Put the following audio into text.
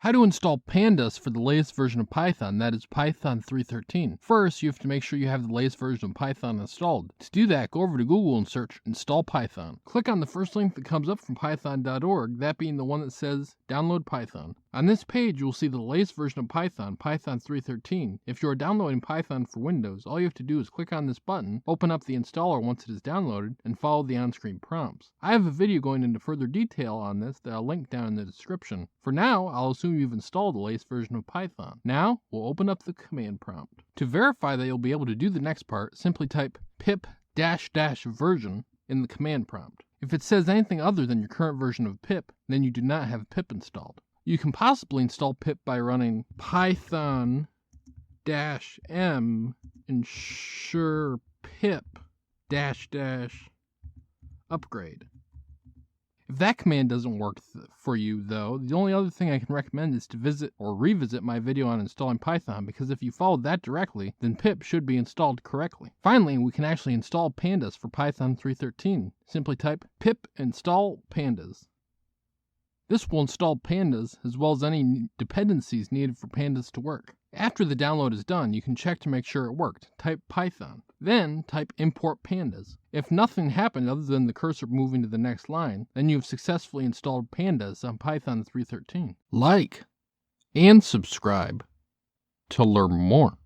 How to install Pandas for the latest version of Python, that is Python 3.13. First, you have to make sure you have the latest version of Python installed. To do that, go over to Google and search Install Python. Click on the first link that comes up from python.org, that being the one that says Download Python. On this page, you will see the latest version of Python, Python 3.13. If you are downloading Python for Windows, all you have to do is click on this button, open up the installer once it is downloaded, and follow the on-screen prompts. I have a video going into further detail on this that I'll link down in the description. For now, I'll assume you've installed the latest version of Python. Now, we'll open up the command prompt. To verify that you'll be able to do the next part, simply type pip -- version in the command prompt. If it says anything other than your current version of pip, then you do not have pip installed. You can possibly install pip by running python -m ensure pip -- upgrade. If that command doesn't work for you, though, the only other thing I can recommend is to visit or revisit my video on installing Python, because if you followed that directly, then pip should be installed correctly. Finally, we can actually install Pandas for Python 3.13. Simply type pip install pandas. This will install Pandas as well as any dependencies needed for Pandas to work. After the download is done, you can check to make sure it worked. Type Python. Then type import Pandas. If nothing happened other than the cursor moving to the next line, then you have successfully installed Pandas on Python 3.13. Like and subscribe to learn more.